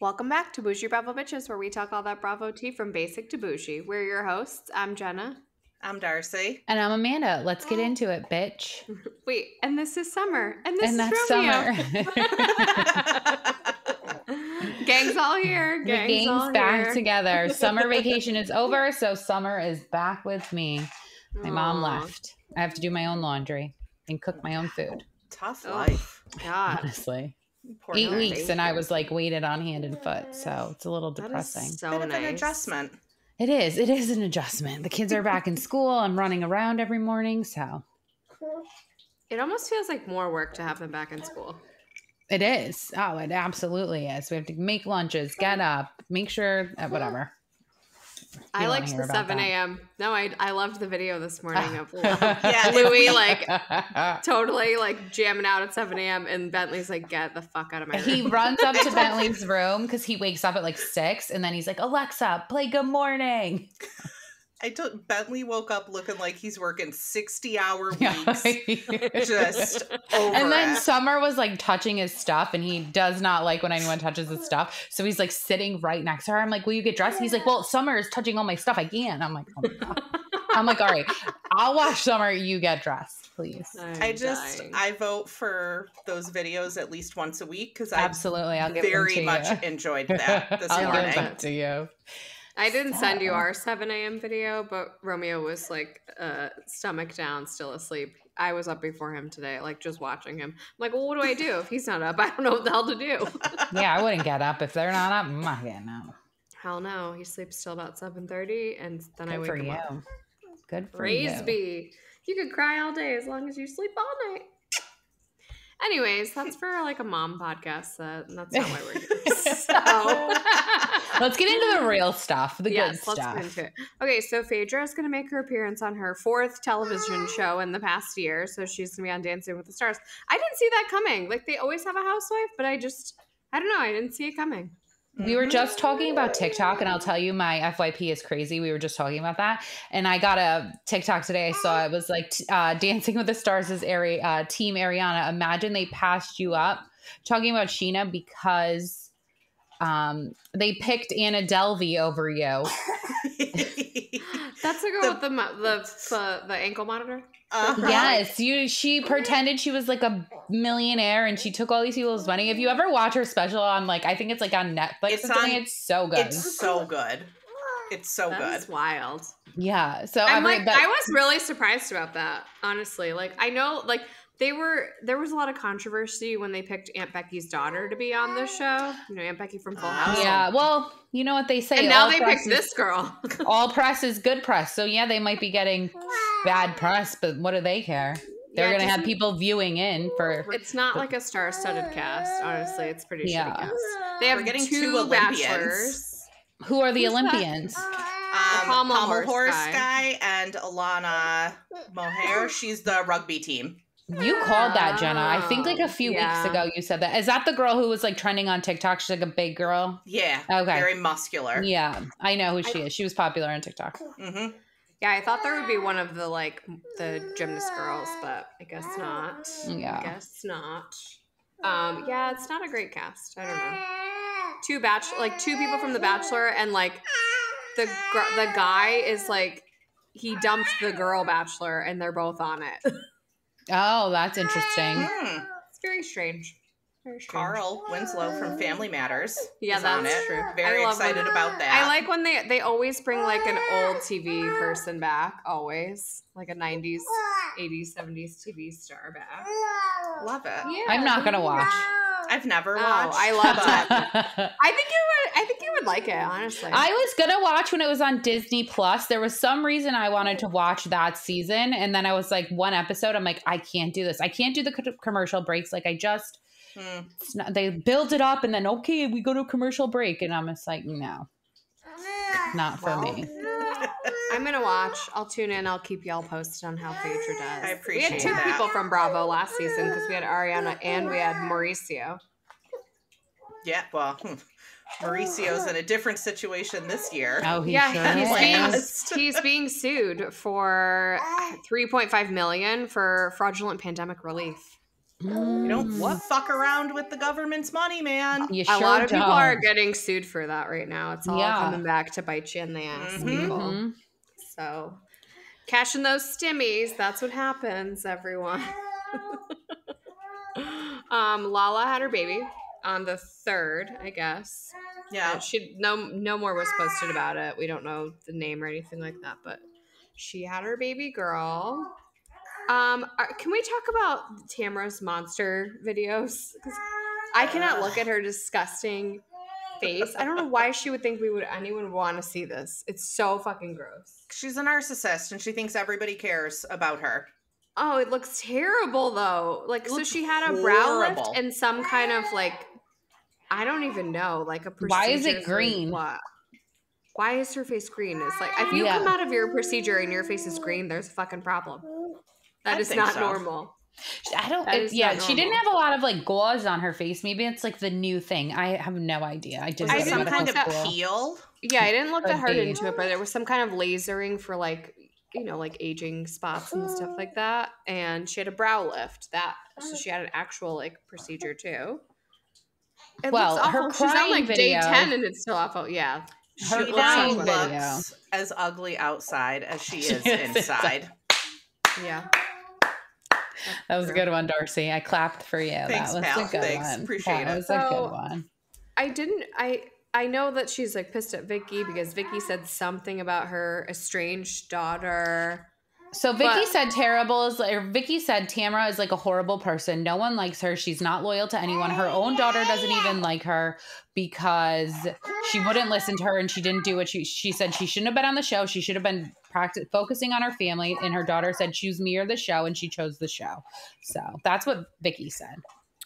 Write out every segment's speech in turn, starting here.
Welcome back to Boujee Bravo Bitches, where we talk all that Bravo tea from basic to bougie. We're your hosts. I'm Jenna. I'm Darcy. And I'm Amanda. Let's get into it, bitch. Wait, and this is Summer. And this is that's Romeo. Summer. Gang's all here. Gang's all back together. Summer vacation is over, so Summer is back with me. My mom left. I have to do my own laundry and cook my own food. Tough life. God. Honestly. Poor 8 guy. weeks and I was like weighted on hand and foot, so it's a little depressing. That is so Bit of nice. an adjustment. It is an adjustment. The kids are back in school. I'm running around every morning, so It almost feels like more work to have them back in school. it is. Oh, it absolutely is. We have to make lunches, get up, make sure whatever. I don't liked hear the about 7 that. a.m. No, I loved the video this morning of Yeah, Louis totally jamming out at 7 a.m. and Bentley's like, get the fuck out of my room. He runs up to Bentley's room because he wakes up at 6, and then he's like, Alexa, play Good Morning. Bentley woke up looking like he's working 60-hour Yeah. weeks. Just over And then it. Summer was touching his stuff, and he does not like when anyone touches his stuff. So he's sitting right next to her. I'm like, will you get dressed? He's like, well, Summer is touching all my stuff. I can't. I'm like, oh my God. I'm like, all right, I'll watch Summer. You get dressed, please. I vote for those videos at least once a week because I Absolutely. I'll give them very to much you. enjoyed that this I'll morning. give that to you. I didn't send you our 7 a.m. video, but Romeo was stomach down, still asleep. I was up before him today, just watching him. I'm like, well, what do I do if he's not up? I don't know what the hell to do. Yeah, I wouldn't get up if they're not up. I'm not getting up. Hell no. He sleeps till about 7:30, and then I Good wake for him you. up. Good for Praise you. be. You could cry all day as long as you sleep all night. Anyways, that's for a mom podcast. That's not why we're here. So Let's get into the real stuff, the good let's stuff. get into it. Okay, so Phaedra is going to make her appearance on her 4th television show in the past year. So she's going to be on Dancing with the Stars. I didn't see that coming. They always have a housewife, but I don't know. I didn't see it coming. We were just talking about TikTok, and I'll tell you, my FYP is crazy. We were just talking about that, and I got a TikTok today. I saw it was Dancing with the Stars' Team Ariana. Imagine they passed you up. Talking about Sheena because they picked Anna Delvey over you. That's the girl with the ankle monitor. Yes, she pretended she was a millionaire, and she took all these people's money. If you ever watch her special on I think it's on Netflix, it's so good. It's so good. It's so good. That's wild. Yeah. So I was really surprised about that, honestly. I know there was a lot of controversy when they picked Aunt Becky's daughter to be on this show. Aunt Becky from Full House. Yeah. Well, you know what they say. And now they picked this girl. All press is good press. So yeah, they might be getting bad press, but what do they care? They're going to have people viewing in for... It's not a star-studded cast, honestly. It's pretty shitty cast. They have getting two Olympians. bachelors. Who are the Olympians? Pommel Horse guy and Alana Mohair. She's the rugby team. You called that, Jenna. I think a few weeks ago you said that. Is that the girl who was trending on TikTok? She's a big girl. Yeah. Okay. Very muscular. Yeah. I know who she is. She was popular on TikTok. Mm-hmm. Yeah, I thought there would be one of the gymnast girls, but I guess not. Yeah. I guess not. Yeah, it's not a great cast. I don't know. Two people from The Bachelor, and the guy is he dumped the girl bachelor, and they're both on it. Oh, that's interesting. It's very strange. Very strange. Carl Winslow from Family Matters. Yeah, is on that's it. true. Very excited about that. I like when they always bring an old TV person back, always. A 90s, 80s, 70s TV star back. Love it. Yeah. I'm not going to watch. I've never watched. I love but that. I think you would like it, honestly. I was going to watch when it was on Disney Plus. There was some reason I wanted to watch that season. And then I was one episode, I'm I can't do this. I can't do the commercial breaks. They build it up and then, okay, we go to a commercial break. And I'm just no, not for me. I'm going to watch. I'll tune in. I'll keep y'all posted on how Phaedra does. I appreciate We had two that. people from Bravo last season because we had Ariana and we had Mauricio. Yeah, well, Mauricio's in a different situation this year. Oh, he he's being sued for $3.5 million for fraudulent pandemic relief. You don't fuck around with the government's money, man. You sure a lot of don't. people are getting sued for that right now. It's all coming back to bite you in the ass, people. So, cashing those stimmies, that's what happens, everyone. Lala had her baby on the 3rd, I guess. Yeah. No more was posted about it. We don't know the name or anything like that, but she had her baby girl. Can we talk about Tamra's monster videos? Because I cannot look at her disgusting face. I don't know why she would think anyone would want to see this. It's so fucking gross. She's a narcissist and she thinks everybody cares about her. Oh, it looks terrible though. Like, so she had a brow lift and some kind of like, I don't even know, like a procedure. Why is it green? What? Why is her face green? It's like, if you come out of your procedure and your face is green, there's a fucking problem. That is not normal. She didn't have a lot of like gauze on her face. Maybe it's like the new thing. I have no idea. I didn't. Some kind of peel. Yeah, I didn't look that hard into it, but there was some kind of lasering for like, like aging spots and stuff like that. And she had a brow lift. So she had an actual like procedure too. It looks awful. Her She's on like video, day 10 and it's still awful. Yeah. She now looks as ugly outside as she is inside. Yeah. That was a good one, Darcy. I clapped for you. Thanks, that was pal. a good Thanks. one. Appreciate it. That was a good one. I know that she's like pissed at Vicky because Vicky said something about her estranged daughter. So Vicky said Vicky said Tamra is like a horrible person. No one likes her. She's not loyal to anyone. Her own daughter doesn't even like her because she wouldn't listen to her and she didn't do what she said. She shouldn't have been on the show. She should have been focusing on her family. And her daughter said, choose me or the show. And she chose the show. So that's what Vicky said.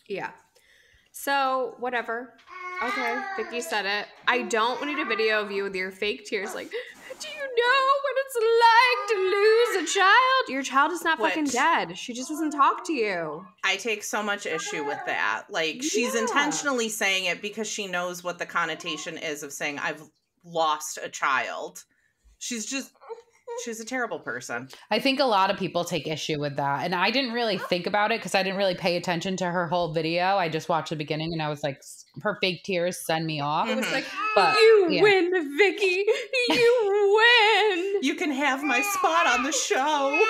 Yeah. So whatever. Okay. Vicky said it. I don't need a video of you with your fake tears. Like, do you know what it's like to lose a child? Your child is not fucking dead. She just doesn't talk to you. I take so much issue with that. Like, she's intentionally saying it because she knows what the connotation is of saying, I've lost a child. She's a terrible person. I think a lot of people take issue with that. And I didn't really think about it because I didn't really pay attention to her whole video. I just watched the beginning and I was like, her fake tears send me off. It was like, you win, Vicky. You win. You can have my spot on the show.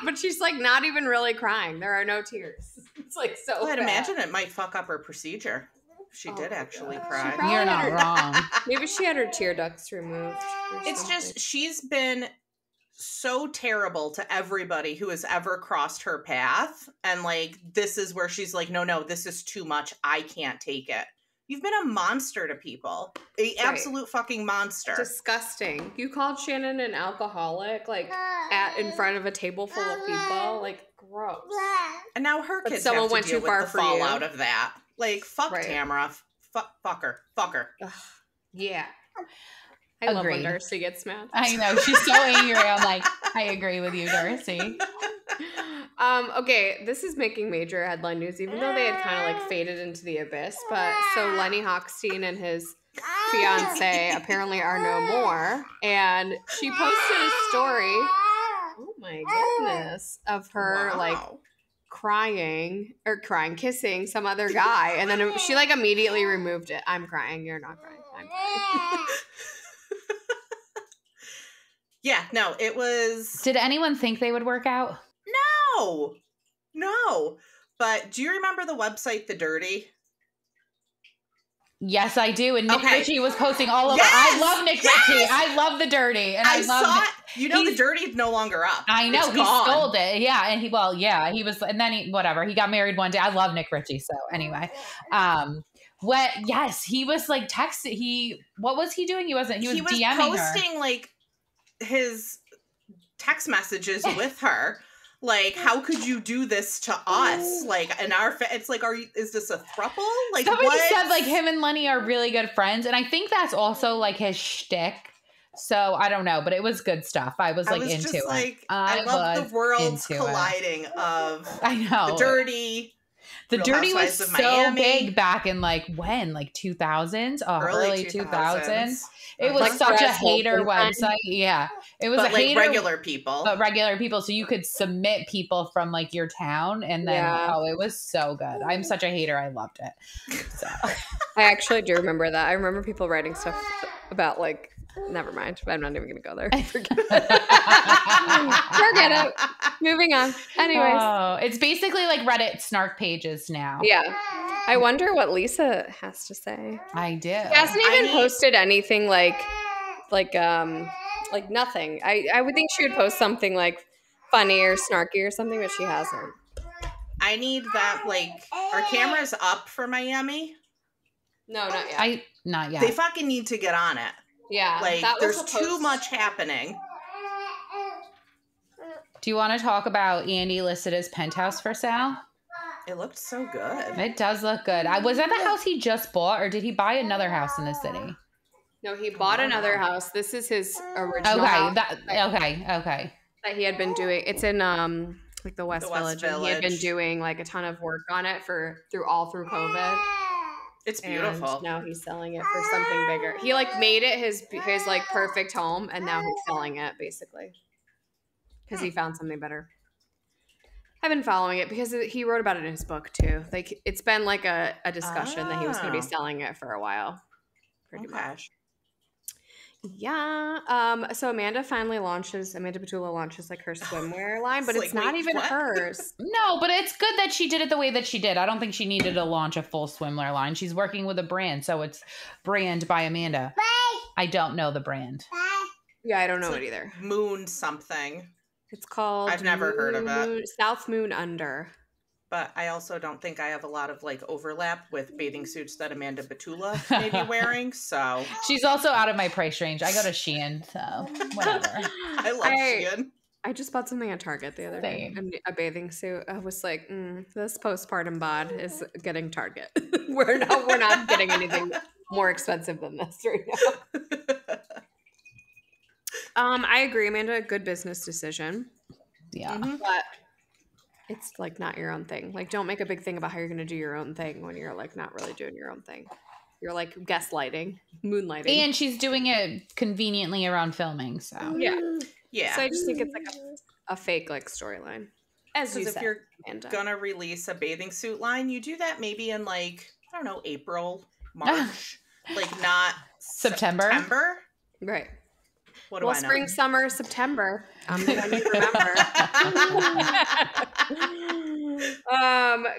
But she's like not even really crying. There are no tears. It's like so I'd bad. imagine it might fuck up her procedure. She did actually cry. You're not wrong. Maybe she had her tear ducts removed. It's just, she's been so terrible to everybody who has ever crossed her path. And like, this is where she's like, no, this is too much. I can't take it. You've been a monster to people. Absolute fucking monster. Disgusting. You called Shannon an alcoholic, like in front of a table full of people. Like, gross. And now her kids have to deal with the fallout of that. Like, fuck Tamra. Fuck her. Ugh. Yeah. I love when Darcy gets mad. I know. She's so angry. I'm like, I agree with you, Darcy. Okay, this is making major headline news, even though they had kind of like faded into the abyss. But so Lenny Hochstein and his fiance apparently are no more. And she posted a story. Oh my goodness. Of her like kissing some other guy. And then she like immediately removed it. I'm crying. You're not crying. I'm crying. Yeah, no, it was... Did anyone think they would work out? No. But do you remember the website The Dirty? Yes, I do. And Nick Ritchie was posting all over. Yes! I love Nick Ritchie. I love The Dirty. And I saw it. You know, The Dirty is no longer up. I know. He sold it. Yeah. And he was, and then he got married one day. I love Nick Ritchie. So anyway, he was like texting. What was he doing? He was DMing posting her. Like his text messages with her. Like, how could you do this to us? Like, in our it's like, is this a throuple? Like, somebody said like him and Lenny are really good friends, and I think that's also like his shtick. So I don't know, but it was good stuff. I was into it. Like, I love the worlds colliding of I know The Dirty, The Real Dirty was Housewives of so Miami. big back in like when? Like 2000s? Oh, early 2000s. It was Like such a Press hater Wilson website. Yeah. It was but a like hater, regular people. but regular people. So you could submit people from like your town. And then, Yeah. oh, it was so good. I'm such a hater. I loved it. So I actually do remember that. I remember people writing stuff about like, never mind. I'm not even going to go there. Forget it. Moving on. Anyways. Oh, it's basically like Reddit snark pages now. Yeah. I wonder what Lisa has to say. I do. She hasn't even posted anything like nothing. I would think she would post something like funny or snarky or something, but she hasn't. I need that, like, are cameras up for Miami? No, not yet. Not yet. They fucking need to get on it. Yeah. Like, that was there's supposed- too much happening. Do you want to talk about Andy listed his penthouse for sale? It looked so good. It does look good. Was that the house he just bought, or did he buy another house in the city? No, he bought another house. This is his original house Okay. that he had been doing. It's in like the West Village. And he had been doing like a ton of work on it through COVID. It's beautiful. And now he's selling it for something bigger. He like made it his like perfect home, and now he's selling it basically because he found something better. I've been following it because he wrote about it in his book too. Like it's been like a discussion that he was going to be selling it for a while. Pretty much. Yeah. So Amanda Petula launches like her swimwear line, but it's not even hers. No, but it's good that she did it the way that she did. I don't think she needed to launch a full swimwear line. She's working with a brand, so it's brand by Amanda. I don't know the brand. Yeah, I don't know it either. Moon something. It's called I've never heard of it. South Moon Under. But I also don't think I have a lot of like overlap with bathing suits that Amanda Petula may be wearing. So she's also out of my price range. I go to Shein, so whatever. I love Shein. I just bought something at Target the other day. A bathing suit. I was like, this postpartum bod is getting Target. we're not getting anything more expensive than this right now. I agree, Amanda. Good business decision. Yeah. But it's like not your own thing. Like, don't make a big thing about how you're going to do your own thing when you're like not really doing your own thing. You're like gaslighting, moonlighting. And she's doing it conveniently around filming. So yeah. So I just think it's like a fake like storyline. As you said, if you're Amanda. gonna release a bathing suit line, you do that maybe in like, I don't know, April, March, like not September. Right. What do I know? Spring, summer, September. I'm the one you remember.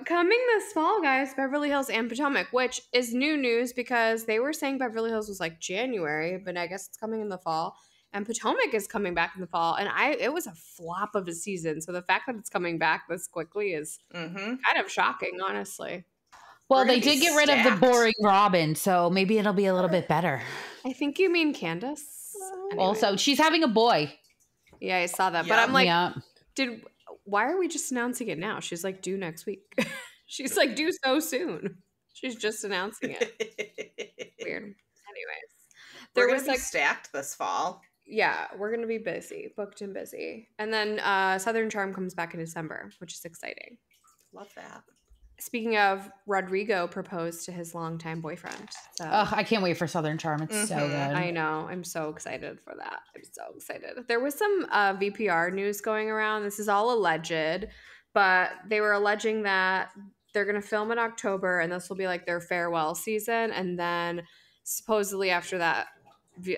Coming this fall, guys, Beverly Hills and Potomac, which is new news because they were saying Beverly Hills was like January, but I guess it's coming in the fall. And Potomac is coming back in the fall. And it was a flop of a season. So the fact that it's coming back this quickly is kind of shocking, honestly. Well, they did get rid of the boring Robin, so maybe it'll be a little bit better. I think you mean Candace. Anyway. Also, she's having a boy. Yeah, I saw that. But I'm like, why are we just announcing it now? She's like due next week. She's like due so soon. She's just announcing it. Weird. Anyways. We're going to be stacked this fall. Yeah, we're going to be busy, booked and busy. And then Southern Charm comes back in December, which is exciting. Love that. Speaking of, Rodrigo proposed to his longtime boyfriend. So. I can't wait for Southern Charm. It's so good. I know. I'm so excited for that. I'm so excited. There was some VPR news going around. This is all alleged, but they were alleging that they're going to film in October, and this will be like their farewell season. And then supposedly after that,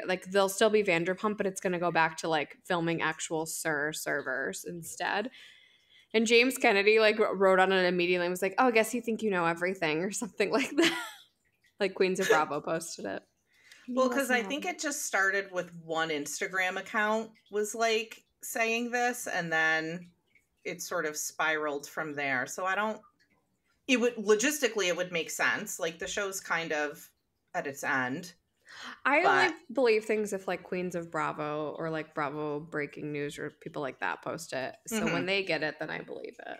like they'll still be Vanderpump, but it's going to go back to like filming actual servers instead. And James Kennedy like wrote on it immediately and was like, "Oh, I guess you think you know everything," or something like that. Like Queens of Bravo posted it. Well, because I think it just started with one Instagram account was like saying this, and then it sort of spiraled from there. So logistically it would make sense. Like the show's kind of at its end. I only believe things if like Queens of Bravo or like Bravo Breaking News or people like that post it. So when they get it, then I believe it.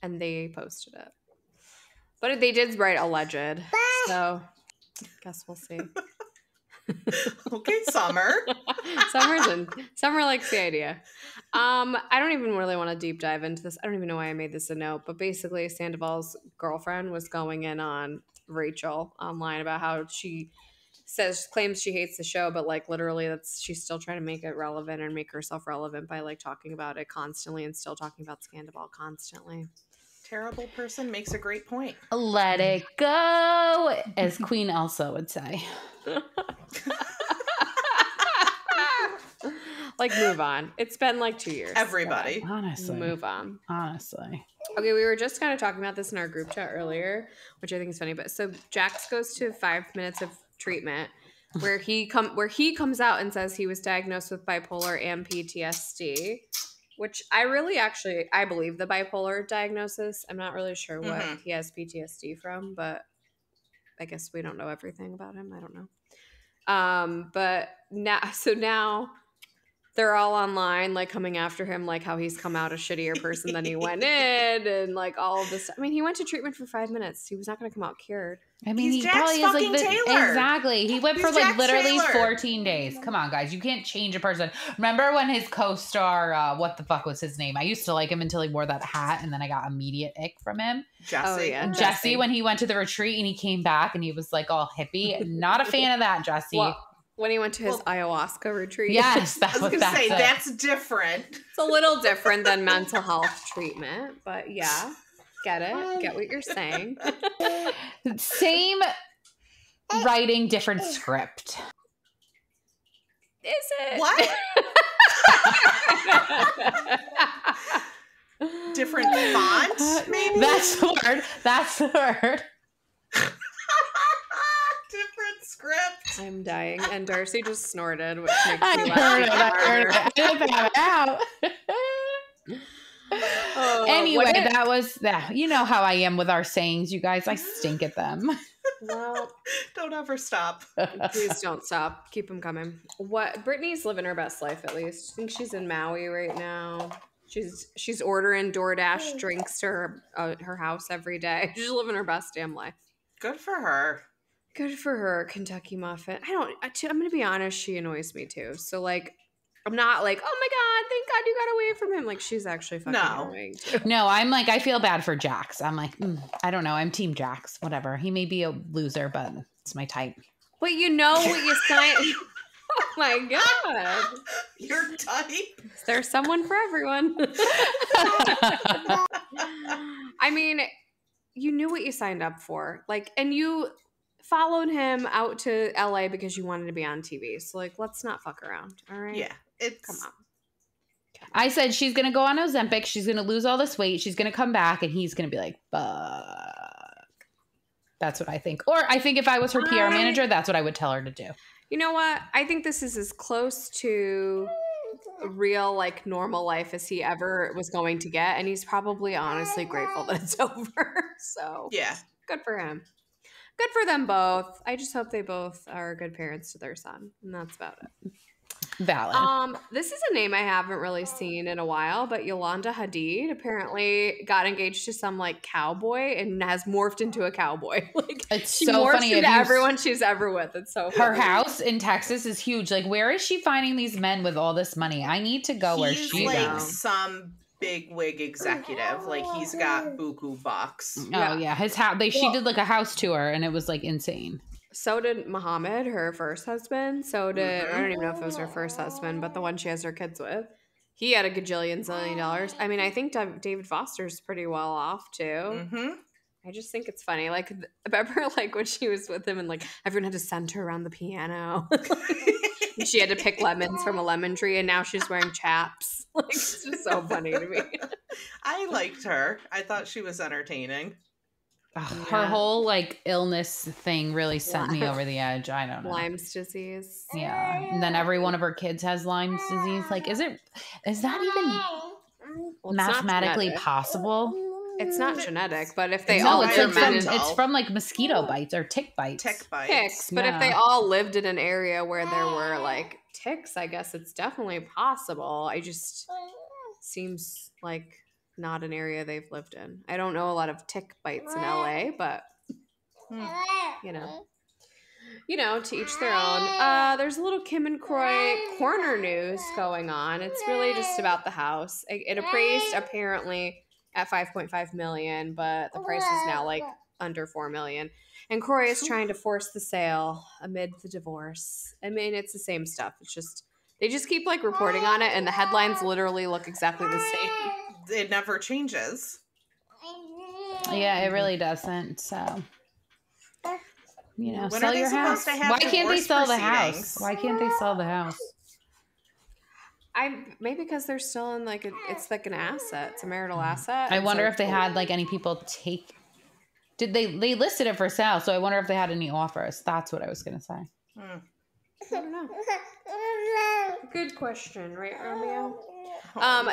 And they posted it. But they did write alleged. So guess we'll see. Okay, Summer. Summer likes the idea. I don't even really want to deep dive into this. I don't even know why I made this a note, but basically Sandoval's girlfriend was going in on Rachel online about how she claims she hates the show, but like literally she's still trying to make it relevant and make herself relevant by like talking about it constantly and still talking about Sandoval constantly. Terrible person makes a great point. Let it go, as Queen Elsa would say. Like, move on. It's been like 2 years. Everybody. Honestly. Move on. Honestly. Okay, we were just kind of talking about this in our group chat earlier, which I think is funny. But so Jax goes to 5 minutes of treatment where he comes out and says he was diagnosed with bipolar and PTSD, which I really I believe the bipolar diagnosis. I'm not really sure what he has PTSD from, but I guess we don't know everything about him. I don't know. But now they're all online, like coming after him, like how he's come out a shittier person than he went in, and like all of this. I mean, he went to treatment for 5 minutes. He was not going to come out cured. I mean, He's he probably Jax is like Taylor. Exactly. He went He's for like Jax literally Taylor. 14 days. Come on, guys. You can't change a person. Remember when his co-star, what the fuck was his name? I used to like him until he wore that hat, and then I got immediate ick from him. Jesse. Oh, yeah. Jesse, when he went to the retreat and he came back and he was like all hippie. Not a fan of that, Jesse. Well, when he went to his ayahuasca retreat. Yes, I was going to say, that's different. It's a little different than mental health treatment, but yeah, get it. Get what you're saying. Same writing, different script. Is it? What? Different font, maybe? That's the word. That's the word. Different script. I'm dying. And Darcy just snorted, which makes I me heard it. laugh. I heard it. I had that out. Anyway, that was that. You know how I am with our sayings, you guys. I stink at them. Well, don't ever stop. Please don't stop. Keep them coming. Brittany's living her best life, at least. I think she's in Maui right now. She's ordering DoorDash drinks to her house every day. She's living her best damn life. Good for her. Good for her, Kentucky Muffin. I'm going to be honest, she annoys me too. So, like, I'm not like, oh my God, thank God you got away from him. Like, she's actually fucking annoying too. No, I'm like, I feel bad for Jax. I'm like, I don't know. I'm team Jax. Whatever. He may be a loser, but it's my type. But you know what you signed. Oh my God. Your type? There's someone for everyone. I mean, you knew what you signed up for. Like, and you followed him out to LA because you wanted to be on TV. So, like, let's not fuck around. All right? Yeah. Come on. I said she's going to go on Ozempic. She's going to lose all this weight. She's going to come back and he's going to be like, fuck. That's what I think. Or I think if I was her PR manager, that's what I would tell her to do. You know what? I think this is as close to a real, like, normal life as he ever was going to get. And he's probably honestly grateful that it's over. So, yeah. Good for him. Good for them both. I just hope they both are good parents to their son. And that's about it. Valid. This is a name I haven't really seen in a while, but Yolanda Hadid apparently got engaged to some like cowboy and has morphed into a cowboy. Like it's she so morphs funny. into everyone she's ever with. It's so funny. Her house in Texas is huge. Like, where is she finding these men with all this money? I need to go where she like goes. Some big wig executive. Like he's got buku bucks. Oh yeah, his house. She did like a house tour, and it was like insane. So did Muhammad, her first husband. So did I don't even know if it was her first husband, but the one she has her kids with. He had a zillion dollars. I mean, I think David Foster's pretty well off too. Mm-hmm. I just think it's funny. Like, remember, like when she was with him, and like everyone had to send her around the piano. She had to pick lemons from a lemon tree, and now she's wearing chaps. Like, it's just so funny to me. I liked her. I thought she was entertaining. Her whole like illness thing really sent me over the edge. I don't know. Lyme's disease. Yeah. And then every one of her kids has Lyme's disease. Like, is that even mathematically possible? It's not genetic, but if they it's from like mosquito bites or tick bites. Ticks. But if they all lived in an area where there were like ticks, I guess it's definitely possible. I just seems like not an area they've lived in. I don't know a lot of tick bites in LA, but you know. To each their own. There's a little Kim and Croy corner news going on. It's really just about the house. It appraised apparently at 5.5 million, but the price is now like under 4 million. And Croy is trying to force the sale amid the divorce. I mean, it's the same stuff. It's just they just keep like reporting on it, and the headlines literally look exactly the same. It never changes. Yeah, it really doesn't. So, When sell are they your house. supposed to have Why can't they divorce sell the proceedings? house? Why can't they sell the house? Maybe because they're still in like it's like an asset. It's a marital asset. I wonder if they had like any people take. Did they listed it for sale? So I wonder if they had any offers. That's what I was gonna say. I don't know. Good question, right, Romeo?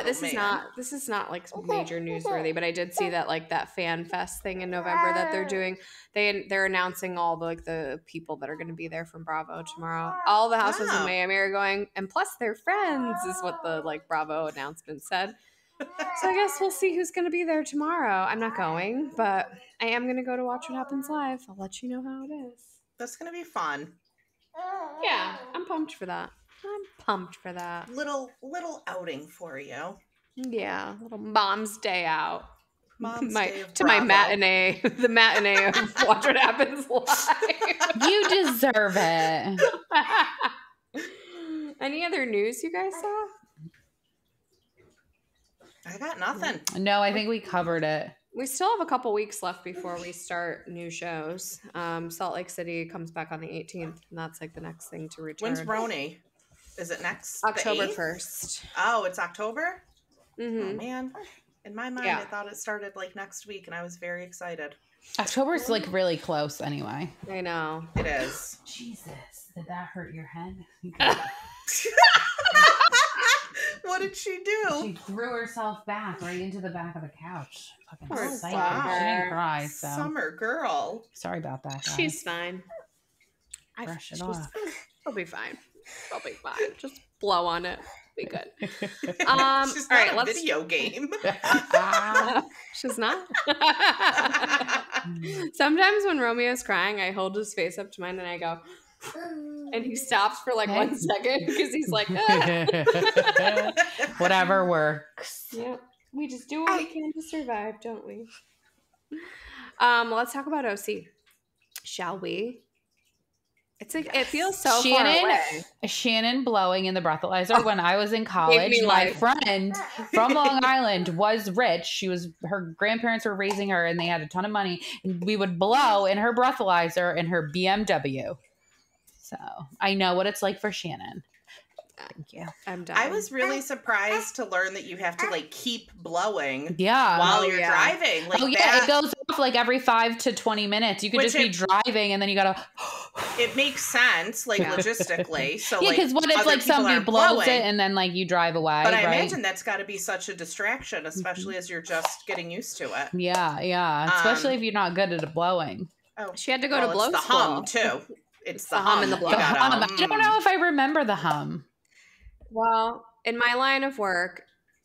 This is not like major newsworthy, but I did see that like that fan fest thing in November that they're doing. They're announcing all the people that are going to be there from Bravo tomorrow. All the houses in Miami are going, and plus they're friends, is what the like Bravo announcement said. So I guess we'll see who's going to be there tomorrow. I'm not going, but I am going to go to watch what happens live. I'll let you know how it is. That's going to be fun. Yeah, I'm pumped for that. Little outing for you. Yeah, little mom's day out. Mom's day of to my Bravo. matinee, the matinee of Watch What Happens Live. You deserve it. Any other news you guys saw? I got nothing. No, I think we covered it. We still have a couple weeks left before we start new shows. Salt Lake City comes back on the 18th, and that's like the next thing to return. When's Roni? Is it next? October 1st. Oh, it's October? Mm-hmm. Oh, man. In my mind, I thought it started like next week, and I was very excited. October's like really close anyway. I know. It is. Jesus, did that hurt your head? What did she do? She threw herself back right into the back of the couch. Fucking Poor psycho. Summer. She didn't cry, so Summer girl. sorry about that, guys. She's fine. Brush it off. She'll be fine. She'll be fine. Just blow on it. Be good. She's all not right, a video game. She's not. Sometimes when Romeo's crying, I hold his face up to mine and I go, and he stops for like 1 second because he's like, whatever works. Yeah, we just do what we can to survive, don't we? Let's talk about OC, shall we? It's like it feels so far away. Shannon blowing in the breathalyzer when I was in college. My life. friend from Long Island was rich. Her grandparents were raising her and they had a ton of money. And we would blow in her breathalyzer in her BMW. So I know what it's like for Shannon. Thank you. I'm done. I was really surprised to learn that you have to like keep blowing Yeah. while you're driving. Like it goes off like every 5 to 20 minutes. You could just be driving and then you gotta it makes sense, like logistically. So yeah, because what if like somebody blows it and then like you drive away? But I imagine that's gotta be such a distraction, especially as you're just getting used to it. Yeah. Especially if you're not good at blowing. Oh, she had to go to blow it's school. The hum too. It's the hum and the blow. I don't know if I remember the hum. Well, in my line of work,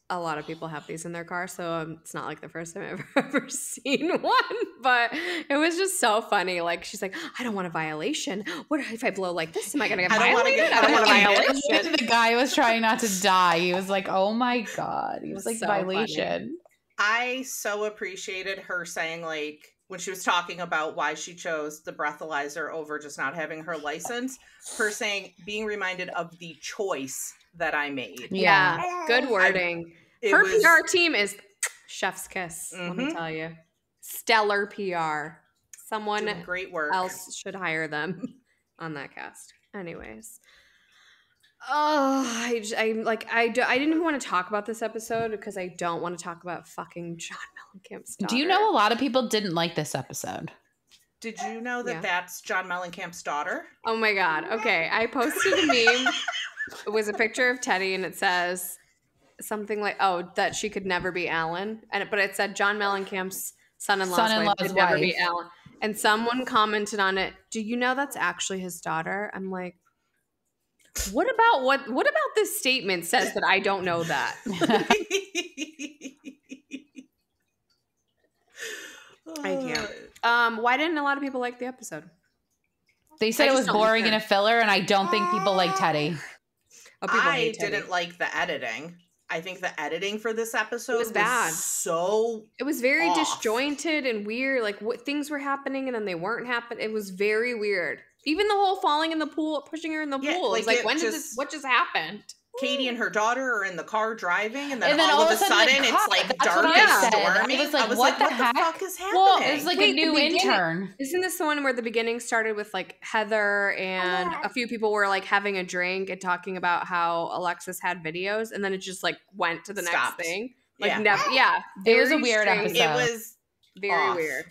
a lot of people have these in their car, so it's not like the first time I've ever seen one, but it was just so funny. Like, she's like, I don't want a violation. What if I blow like this? Am I going to get violated? I don't want a violation. The guy was trying not to die. He was like, oh my God. He was like, so violation. Funny. I so appreciated her saying, like, when she was talking about why she chose the breathalyzer over just not having her license, her saying, being reminded of the choice that I made. Yeah. Good wording. Her PR team is chef's kiss, let me tell you. Stellar PR. Someone doing great work. Else should hire them on that cast. Anyways. Oh, I didn't even want to talk about this episode because I don't want to talk about fucking John Mellencamp's daughter. Do you know a lot of people didn't like this episode? Did you know that that's John Mellencamp's daughter? Oh my God. Okay. I posted a meme. It was a picture of Teddy and it says something like, that she could never be Alan. But it said John Mellencamp's son-in-law's wife could never be Alan. And someone commented on it, do you know that's actually his daughter? I'm like, what about this statement says that I don't know that? I can't. Why didn't a lot of people like the episode? They said it was boring and a filler, and I don't think people like Teddy. Oh, people I hate Teddy. didn't like the editing. I think the editing for this episode was bad. It was very off. Disjointed and weird. Like what things were happening and then they weren't happening. It was very weird. Even the whole falling in the pool, pushing her in the pool. Like what just happened? Katie and her daughter are in the car driving, and then all of a sudden it's like dark and stormy. I was like, what the fuck is happening? Well, it was like a new intern. Isn't this the one where the beginning started with like Heather and a few people were like having a drink and talking about how Alexis had videos, and then it just like went to the next thing? Like it was a weird episode. It was very weird.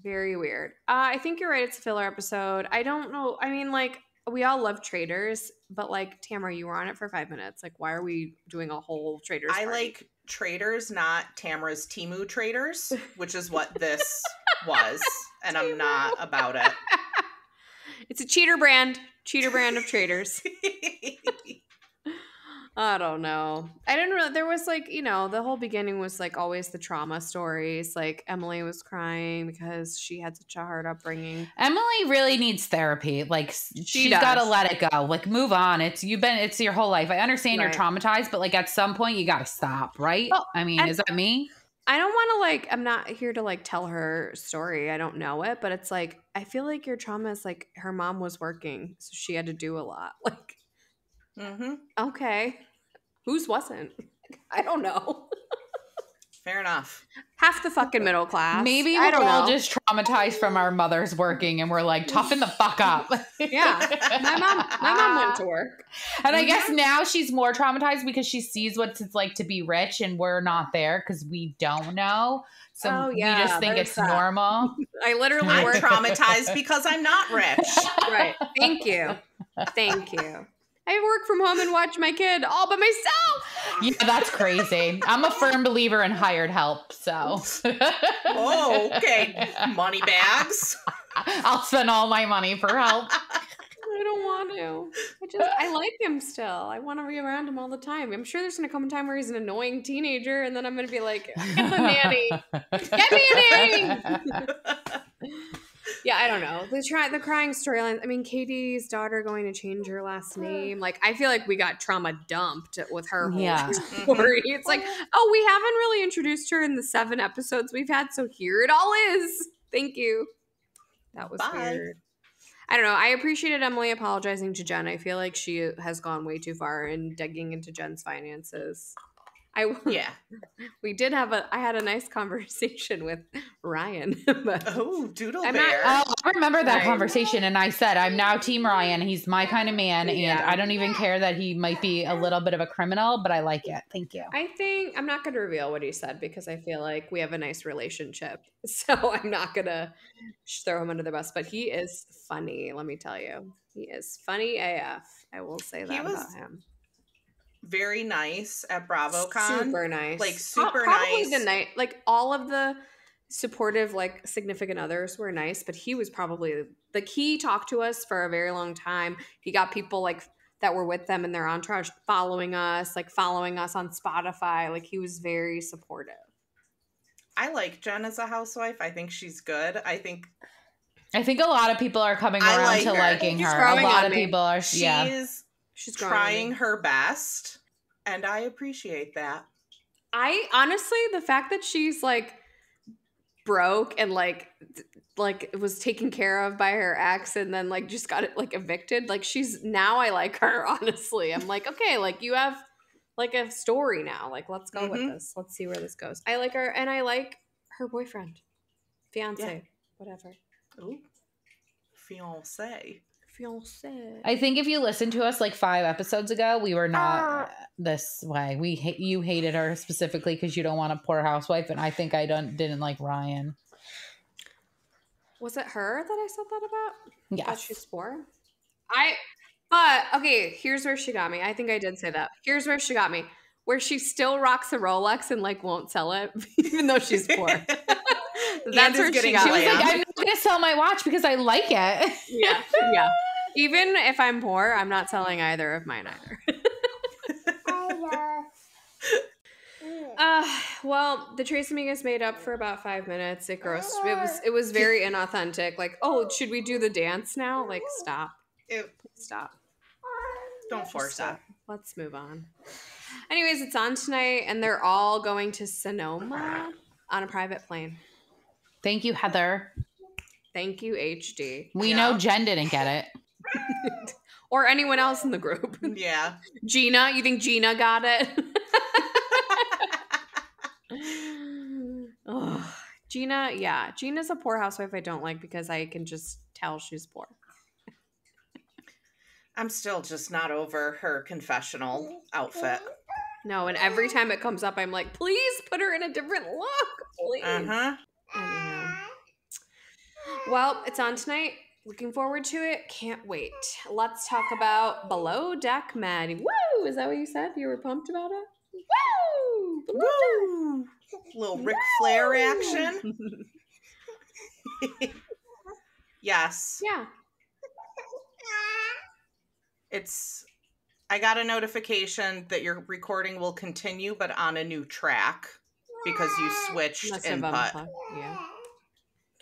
Very weird. I think you're right. It's a filler episode. I don't know. I mean, like, we all love Traitors, but like, Tamra, you were on it for 5 minutes. Like, why are we doing a whole Traitors party? I like Traitors, not Tamra's Temu Traitors, which is what this was. And I'm not about it. It's a cheater brand of Traitors. I don't know. I didn't really, there was like, the whole beginning was like always the trauma stories. Like Emily was crying because she had such a hard upbringing. Emily really needs therapy. Like she's got to let it go. Like move on. It's your whole life. I understand you're traumatized, but like at some point you got to stop, right? Well, I mean, is that me? I don't want to like, I'm not here to like tell her story. I don't know it, but it's like, I feel like your trauma is like her mom was working, so she had to do a lot. Like, okay. Whose wasn't? I don't know. Fair enough. Half the fucking middle class. Maybe we're all just traumatized from our mothers working and we're like, toughen the fuck up. Yeah. My mom went to work. And I guess now she's more traumatized because she sees what it's like to be rich and we're not there because we don't know. So we just think it's normal. I'm traumatized because I'm not rich. Right. Thank you. I work from home and watch my kid all by myself. Yeah, that's crazy. I'm a firm believer in hired help, so. Oh, okay. Money bags. I'll spend all my money for help. I don't want to. I like him still. I want to be around him all the time. I'm sure there's going to come a time where he's an annoying teenager, and then I'm going to be like, get the nanny. Get me a nanny. Yeah, I don't know. The crying storyline. I mean, Katie's daughter going to change her last name. Like, I feel like we got trauma dumped with her whole story. It's like, oh, we haven't really introduced her in the 7 episodes we've had, so here it all is. Thank you. That was weird. I don't know. I appreciated Emily apologizing to Jenn. I feel like she has gone way too far in digging into Jen's finances. I had a nice conversation with Ryan. Doodle bear. I remember that conversation, and I said, I'm now Team Ryan. He's my kind of man, and I don't even care that he might be a little bit of a criminal, but I like it. Thank you. I think I'm not going to reveal what he said because I feel like we have a nice relationship, so I'm not going to throw him under the bus, but he is funny, let me tell you. He is funny AF. I will say that about him. Very nice at BravoCon. Super nice. Like super probably nice. The night, like all of the supportive, like significant others were nice, but he was probably like he talked to us for a very long time. He got people like that were with them in their entourage following us on Spotify. Like he was very supportive. I like Jenn as a housewife. I think she's good. I think a lot of people are coming around to liking her. A lot of people are. She's trying her best, and I appreciate that. I honestly, the fact that she's like broke and like was taken care of by her ex and then like just got it like evicted, like I like her, honestly. I'm like, okay, like you have like a story now. Like let's go with this. Let's see where this goes. I like her, and I like her boyfriend. Fiance. Whatever. Ooh. Fiance. I think if you listened to us like 5 episodes ago, we were not this way. You hated her specifically because you don't want a poor housewife, and I think I didn't like Ryan. Was it her that I said that about? Yeah, she's poor. But okay, here's where she got me. I think I did say that. Here's where she got me, where she still rocks a Rolex and like won't sell it, even though she's poor. That's where she got me. She was like, I'm not going to sell my watch because I like it. Yeah. Even if I'm poor, I'm not selling either of mine either. Well, the Tres Amigas made up for about 5 minutes. It grossed. It was very inauthentic. Like, oh, should we do the dance now? Like, stop. Stop. Don't force it. Let's move on. Anyways, it's on tonight, and they're all going to Sonoma on a private plane. Thank you, Heather. Thank you, HD. We know Jenn didn't get it. Or anyone else in the group. Yeah. Gina, you think Gina got it? Oh, Gina, yeah. Gina's a poor housewife I don't like because I can just tell she's poor. I'm still just not over her confessional outfit. No, and every time it comes up, I'm like, please put her in a different look, please. Uh-huh. Anyhow. Well, it's on tonight. Looking forward to it. Can't wait. Let's talk about Below Deck Maddie. Woo! Is that what you said? You were pumped about it? Woo! Woo! Little Ric Flair action. Yes. Yeah. I got a notification that your recording will continue, but on a new track because you switched input. Yeah.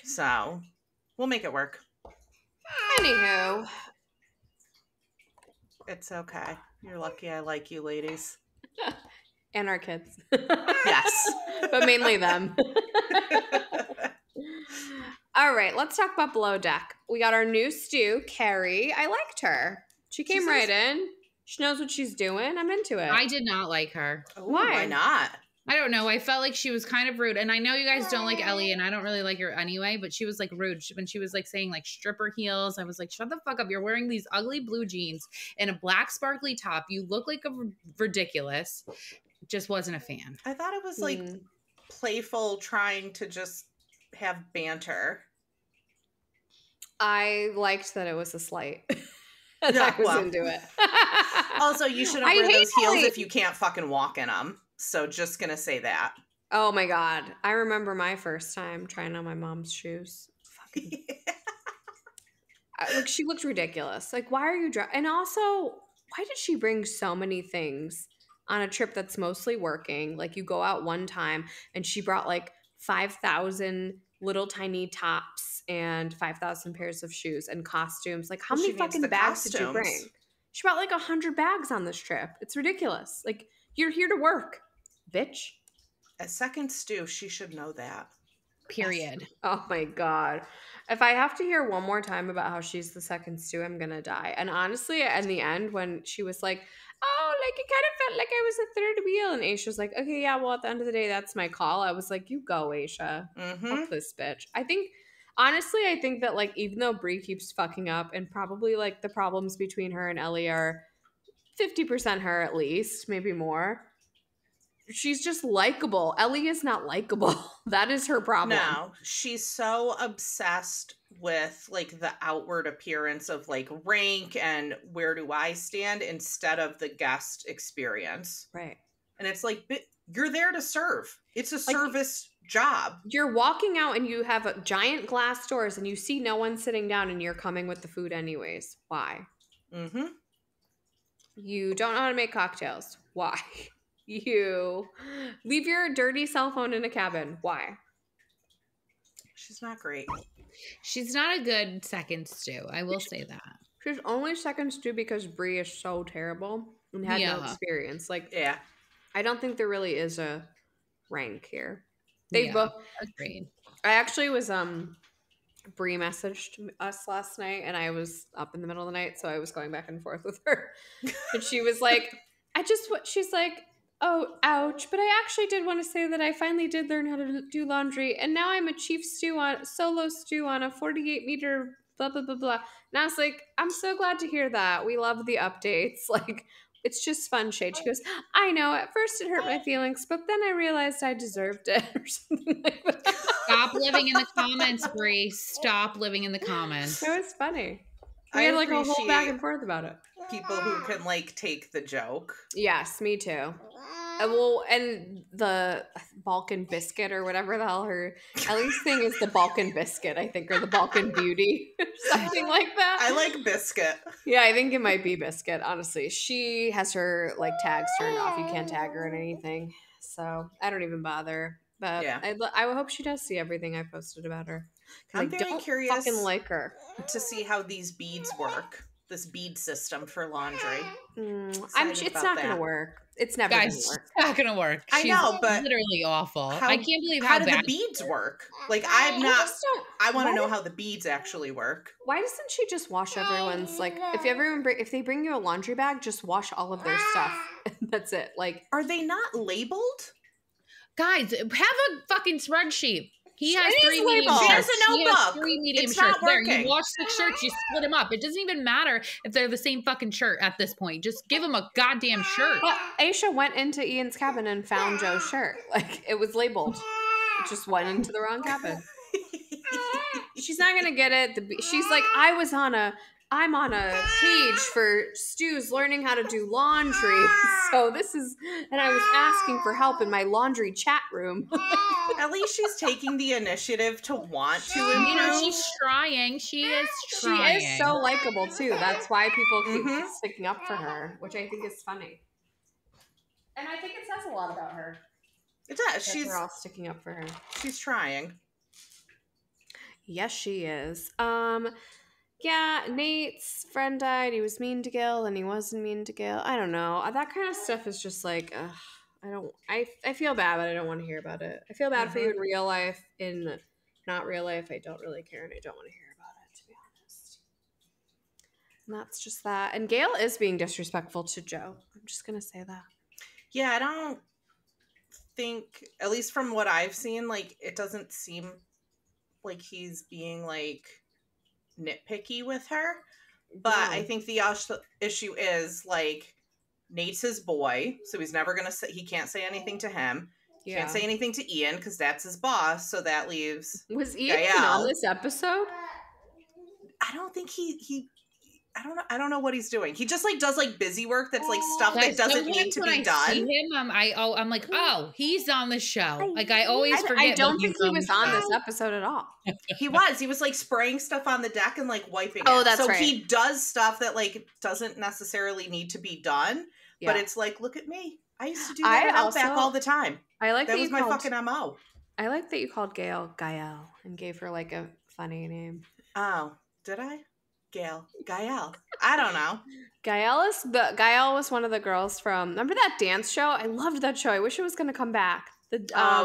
So we'll make it work. Anywho. It's okay. You're lucky I like you, ladies. And our kids. Yes. But mainly them. All right, let's talk about Below Deck. We got our new stew, Carrie. I liked her. She came right in. She knows what she's doing. I'm into it. I did not like her. Ooh, why not? I don't know. I felt like she was kind of rude. And I know you guys don't like Ellie, and I don't really like her anyway, but she was like rude. When she was like saying like stripper heels, I was like, shut the fuck up. You're wearing these ugly blue jeans and a black sparkly top. You look like ridiculous. Just wasn't a fan. I thought it was like playful, trying to just have banter. I liked that it was a slight. I was into it. Also, you shouldn't wear those heels if you can't fucking walk in them. So just gonna say that. Oh my God. I remember my first time trying on my mom's shoes. Fucking. Like, she looked ridiculous. Like, why are you and also, why did she bring so many things on a trip that's mostly working? Like, you go out one time and she brought like 5,000 little tiny tops and 5,000 pairs of shoes and costumes. Like, how many fucking bags did you bring? She brought like 100 bags on this trip. It's ridiculous. Like, you're here to work, bitch. A second stew, she should know that. Period. Oh my God. If I have to hear one more time about how she's the second stew, I'm gonna die. And honestly, in the end, when she was like, oh, like, it kind of felt like I was a third wheel, and Aisha's like, okay, yeah, well, at the end of the day, that's my call. I was like, you go, Aisha. Fuck this bitch. I think that, like, even though Brie keeps fucking up, and probably, like, the problems between her and Ellie are 50% her at least, maybe more, she's just likable. Ellie is not likable. That is her problem. No, she's so obsessed with like the outward appearance of like rank and where do I stand instead of the guest experience. Right. And it's like, you're there to serve. It's a service job. You're walking out and you have giant glass doors and you see no one sitting down and you're coming with the food anyways. Why? Mm-hmm. You don't know how to make cocktails. Why? You leave your dirty cell phone in a cabin. Why? She's not great. She's not a good second stew. I will say that. She's only second stew because Brie is so terrible and had no experience. Like, yeah, I don't think there really is a rank here. They both agreed. I actually was Brie messaged us last night and I was up in the middle of the night, so I was going back and forth with her. And she was like, she's like, oh, ouch. But I actually did want to say that I finally did learn how to do laundry. And now I'm a solo stew on a 48-meter blah, blah, blah, blah. And I was like, I'm so glad to hear that. We love the updates. Like, it's just fun shade. She goes, I know. At first it hurt my feelings, but then I realized I deserved it or something like that. Stop living in the comments, Brie. Stop living in the comments. It was funny. We had like a whole back and forth about it. People who can like take the joke. Yes, me too. Well, and the Balkan biscuit or whatever the hell Ellie's thing is the Balkan biscuit, I think, or the Balkan beauty, or something like that. I like biscuit. Yeah, I think it might be biscuit, honestly. She has her like tags turned off. You can't tag her in anything. so I don't even bother. But Yeah. I hope she does see everything I posted about her. I'm I very don't curious fucking like her. to see how these beads work. This bead system for laundry. It's not gonna work. It's never Guys, gonna work. it's not gonna work. I know, but literally awful. I can't believe how how do bad the beads work. Like I want to know how the beads actually work. Why doesn't she just wash everyone's, like, if they bring you a laundry bag, just wash all of their stuff. That's it. Like, are they not labeled? Guys, have a fucking spreadsheet. He has It is 3 medium labeled. She has shirts. a He has notebook. 3 medium It's shirts. not There, working. you wash 6 shirts, you split them up. It doesn't even matter if they're the same fucking shirt at this point. Just give him a goddamn shirt. but Aisha went into Ian's cabin and found Joe's shirt. Like, it was labeled. It just went into the wrong cabin. She's not gonna get it. She's like, I'm on a page for Stu's learning how to do laundry. So and I was asking for help in my laundry chat room. At least she's taking the initiative to want to improve. You know, she's trying. She is trying. She is so likable too. That's why people keep sticking up for her, which I think is funny. And I think it says a lot about her. It does. They're all sticking up for her. She's trying. Yes, she is. Yeah, Nate's friend died. He was mean to Gil, and he wasn't mean to Gil. I don't know. That kind of stuff is just like, I feel bad, but I don't want to hear about it. I feel bad for you in real life. In not real life, I don't really care, and I don't want to hear about it, to be honest. And that's just that. And Gail is being disrespectful to Joe. I'm just gonna say that. Yeah, I don't think, at least from what I've seen, like, it doesn't seem like he's being, like, nitpicky with her. But I think the issue is, like, Nate's his boy, so he's never gonna say, he can't say anything to him. Yeah. Can't say anything to Ian because that's his boss, so that leaves Was Ian on this episode? I don't think I don't know what he's doing. He just, like, does, like, busy work that's, like, stuff that doesn't need to be done. I see him, I'm like, oh, he's on the show. Like, I always forget. I don't think he was on this episode at all. He was, like, spraying stuff on the deck and, like, wiping it. Oh, that's right. So he does stuff that, like, doesn't necessarily need to be done. Yeah. But it's like, look at me. I used to do that at Outback all the time. That was my fucking MO. I like that you called Gail and gave her, like, a funny name. Oh, did I? Gail. I don't know. Gael was one of the girls from, remember that dance show? I loved that show. I wish it was going to come back.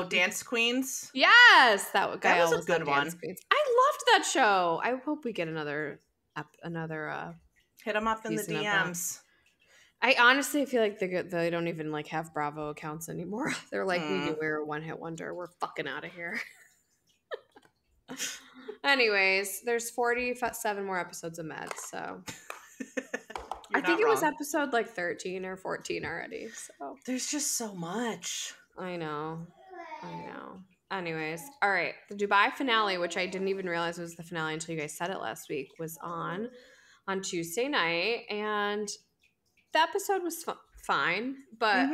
Dance Queens? Yes, that was a good one. I loved that show. I hope we get another hit them up in the DMs. I honestly feel like they don't even, like, have Bravo accounts anymore. They're like, we're a one-hit wonder. We're fucking out of here. Anyways, there's 47 more episodes of Meds, so I think it was episode, like, 13 or 14 already. So there's just so much. I know. Anyways, all right. The Dubai finale, which I didn't even realize was the finale until you guys said it last week, was on Tuesday night, and the episode was fine. But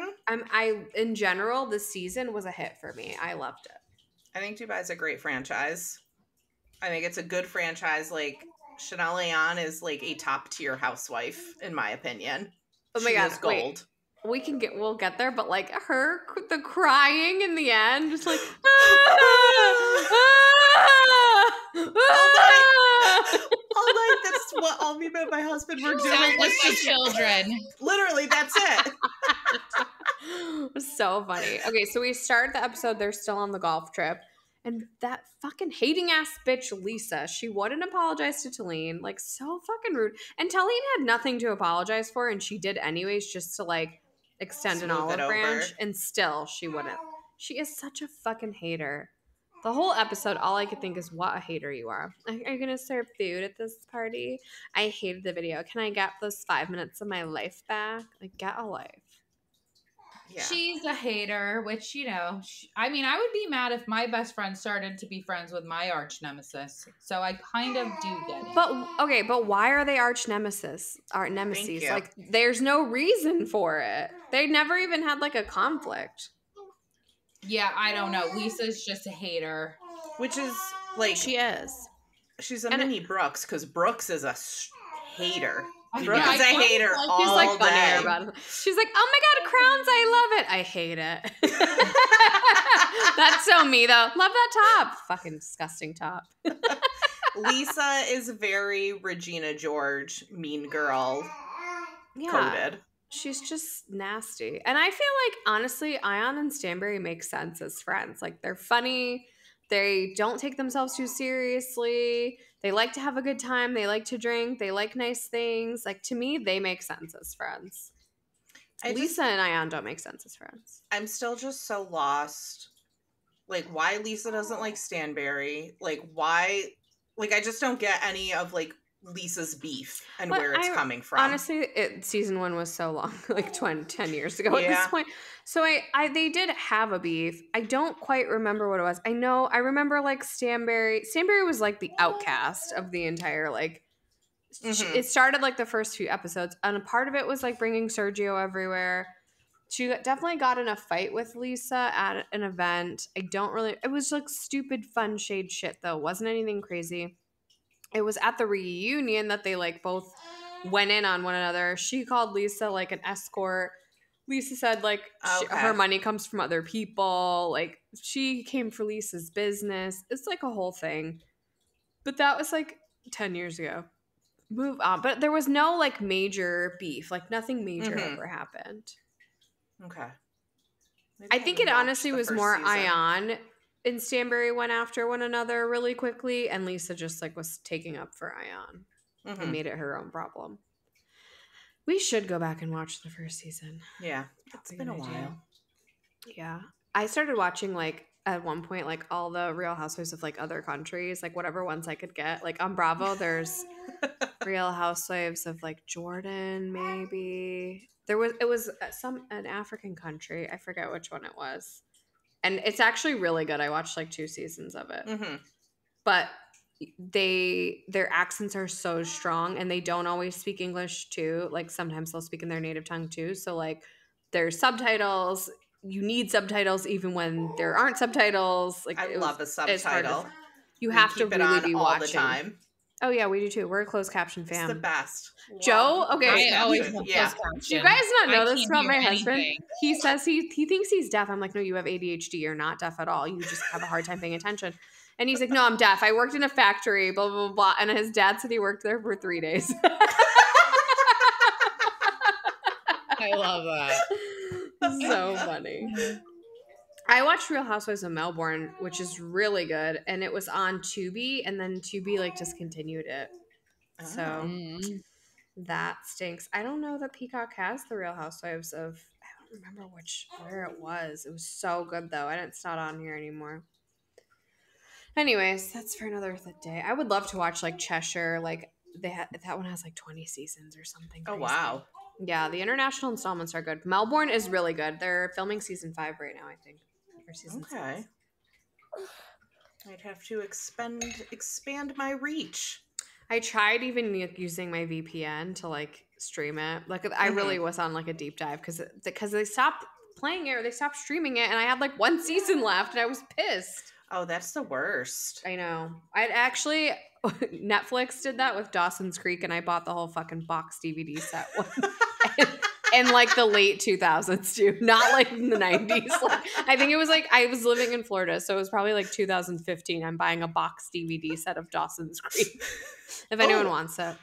in general, the season was a hit for me. I loved it. I think Dubai's a great franchise. I think it's a good franchise. Like, Chanel Ayan is, like, a top tier housewife, in my opinion. Oh my God, gold. Wait, we'll get there, but, like, the crying in the end, just like, all night, that's what all me and my husband were doing. Sounds like the children. Literally, that's it. It was so funny. Okay, so we start the episode, they're still on the golf trip. And that fucking hating ass bitch, Lisa, she wouldn't apologize to Talene. Like, so fucking rude. And Talene had nothing to apologize for, and she did anyways just to, like, extend an olive branch. And still, she wouldn't. She is such a fucking hater. The whole episode, all I could think is, what a hater you are. Are you going to serve food at this party? I hated the video. Can I get those 5 minutes of my life back? Like, get a life. Yeah. She's a hater, which, you know, I mean, I would be mad if my best friend started to be friends with my arch nemesis. So I kind of do get it. But why are they arch nemesis? Like, there's no reason for it. They never even had, like, a conflict. Yeah, I don't know. Lisa's just a hater. Which is, like... She is. She's a mini Brooks, because Brooks is a hater. Brooke is a hater all She's like funnier day. about it. She's like, oh my God, crowns, I love it. I hate it. That's so me though. Love that top. Fucking disgusting top. Lesa is very Regina George, mean girl coded. She's just nasty. And I feel like, honestly, Ayan and Stanbury make sense as friends. Like, they're funny. They don't take themselves too seriously. They like to have a good time. They like to drink. They like nice things. Like, to me, they make sense as friends. Lesa and Ayan don't make sense as friends. I'm still just so lost. Like, why Lesa doesn't like Stanbury. Like, why... Like, I just don't get any of, like, Lisa's beef and where it's coming from. Honestly, season 1 was so long, like 10 years ago at this point. So they did have a beef. I don't quite remember what it was. I remember like Stanbury. Stanbury was like the outcast of the entire like. It started like the first few episodes, and a part of it was like bringing Sergio everywhere. She definitely got in a fight with Lesa at an event. It was like stupid fun shade shit though. It wasn't anything crazy. It was at the reunion that they like both went in on one another. She called Lesa like an escort. Lesa said like her money comes from other people. Like she came for Lisa's business. It's like a whole thing. But that was like 10 years ago. Move on. But there was no like major beef. Like nothing major ever happened. Okay. Maybe I think it honestly was more Ayan and Stanbury went after one another really quickly, and Lesa just like was taking up for Ayan and made it her own problem. We should go back and watch the first season. Yeah, it's been a while. Yeah, I started watching like at one point like all the Real Housewives of like other countries, like whatever ones I could get. Like on Bravo, there's Real Housewives of like Jordan, maybe. It was an African country. I forget which one it was. And it's actually really good. I watched like 2 seasons of it. But their accents are so strong, and they don't always speak English too. Like sometimes they'll speak in their native tongue too. So like there's subtitles. You need subtitles even when there aren't subtitles. Like I love a subtitle. You have to really be all watching the time. Oh yeah, we do too. We're a closed caption fam. It's the best. Joe, okay. I always love closed caption. Do you guys not know this about my anything. husband? He says he thinks he's deaf. I'm like, no, you have ADHD. You're not deaf at all. You just have a hard time paying attention. And he's like, no, I'm deaf. I worked in a factory, blah, blah, blah, blah. And his dad said he worked there for 3 days. I love that. So funny. I watched Real Housewives of Melbourne, which is really good. And it was on Tubi, and then Tubi like discontinued it. So that stinks. I don't know that Peacock has the Real Housewives of, I don't remember where it was. It was so good though. And it's not on here anymore. Anyways, that's for another day. I would love to watch like Cheshire. Like that one has like 20 seasons or something. Oh wow. Yeah, the international installments are good. Melbourne is really good. They're filming season 5 right now, I think. Or season 6. I'd have to expand my reach. I tried even using my VPN to like stream it. Like I really was on like a deep dive because they stopped playing it or they stopped streaming it, and I had like 1 season left, and I was pissed. Oh, that's the worst. I know. I'd actually Netflix did that with Dawson's Creek, and I bought the whole fucking box DVD set in like the late 2000s too, not like in the 90s. Like, I think it was like I was living in Florida, so it was probably like 2015. I'm buying a box DVD set of Dawson's Creek. If anyone wants it.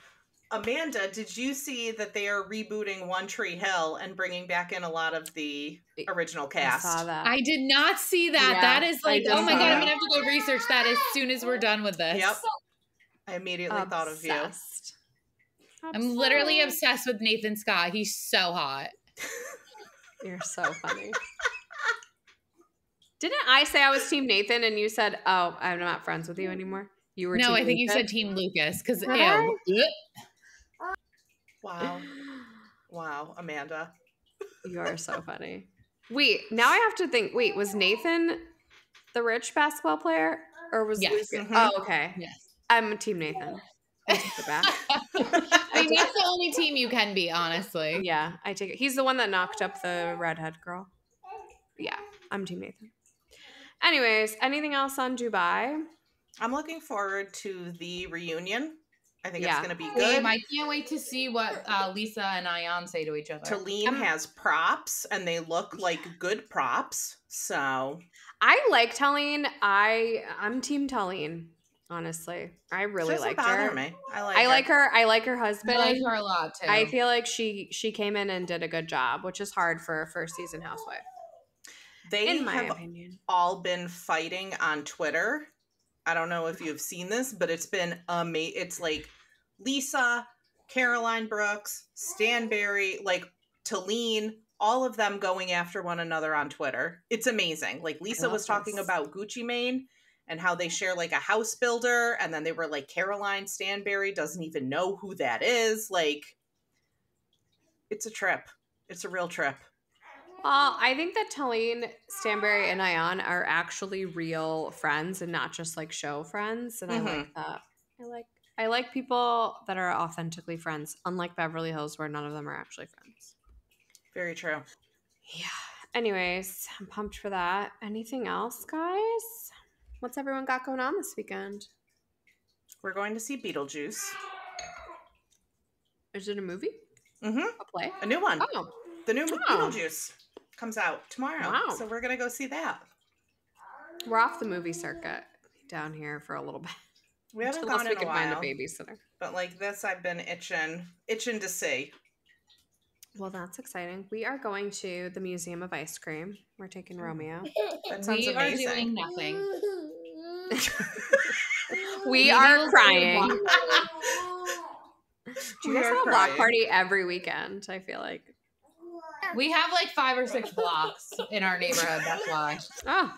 Amanda, did you see that they are rebooting One Tree Hill and bringing back in a lot of the original cast? I saw that. I did not see that. Yeah, that is like, oh my God, I'm going to have to go that. research that as soon as we're done with this. Yep. I immediately thought of you. I'm literally obsessed with Nathan Scott. He's so hot. You're so funny. Didn't I say I was Team Nathan and you said, oh, I'm not friends with you anymore? You were No, Team I think Nathan? you said Team Lucas because Really? Wow. Wow, Amanda. You are so funny. Wait, now I have to think. Wait, was Nathan the rich basketball player? Or was Yes. Lucas? Oh, okay. Yes. I'm Team Nathan. I take it back. I mean, that's the only team you can be, honestly. Yeah, I take it. He's the one that knocked up the redhead girl. Yeah, I'm Team Nathan. Anyways, anything else on Dubai? I'm looking forward to the reunion. I think it's going to be good. Same. I can't wait to see what Lesa and Ayan say to each other. Talene has props, and they look like good props. So I like Talene. I'm Team Talene. Honestly, I really liked her. Me. I like her. I like her husband. I like her a lot too. I feel like she came in and did a good job, which is hard for a first season housewife. They in my have opinion, all been fighting on Twitter. I don't know if you've seen this, but it's been amazing. It's like Lesa, Caroline Brooks, Stanberry, like Talene, all of them going after one another on Twitter. It's amazing. Like Lesa was talking about Gucci Mane and how they share like a house builder. And then they were like, Caroline Stanberry doesn't even know who that is. Like, it's a trip. It's a real trip. Well, I think that Talene, Stanberry, and Ayan are actually real friends and not just like show friends. And I like that. I like people that are authentically friends, unlike Beverly Hills, where none of them are actually friends. Very true. Yeah. Anyways, I'm pumped for that. Anything else, guys? What's everyone got going on this weekend? We're going to see Beetlejuice. Is it a movie? Mm-hmm. A play? A new one. Oh. The new Beetlejuice comes out tomorrow. Wow. So we're going to go see that. We're off the movie circuit down here for a little bit. We haven't gone in a while. Find a babysitter. But like this, I've been itching to see. Well, that's exciting. We are going to the Museum of Ice Cream. We're taking Romeo. That sounds amazing. We are doing nothing. We are crying. Do you guys have a block party every weekend? I feel like. We have like 5 or 6 blocks in our neighborhood. That's why. Oh,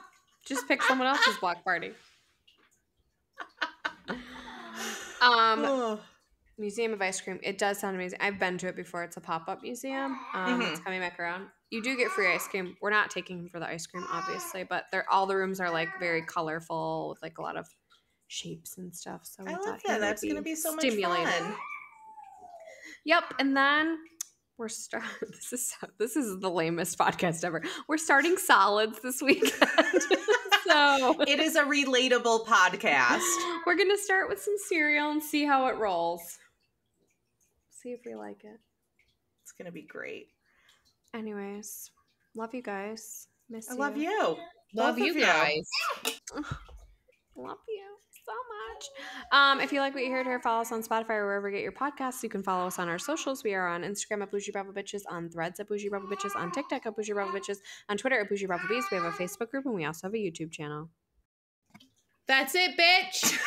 just pick someone else's block party. Museum of Ice Cream. It does sound amazing. I've been to it before. It's a pop-up museum. It's coming back around. You do get free ice cream. We're not taking him for the ice cream, obviously, but all the rooms are like very colorful with like a lot of shapes and stuff. So I love that. That's going to be so much fun. Yep. And then we're this is the lamest podcast ever. We're starting solids this weekend. So it is a relatable podcast. We're going to start with some cereal and see how it rolls. See if we like it. It's going to be great. Anyways, love you guys. Miss you. I love you. Love you guys. Love you so much. If you like what you heard here, follow us on Spotify or wherever you get your podcasts. You can follow us on our socials. We are on Instagram at Boujee Bravo Bitches, on Threads at Boujee Bravo Bitches, on TikTok at Boujee Bravo Bitches, on Twitter at Boujee Bravo Bees. We have a Facebook group and we also have a YouTube channel. That's it, bitch.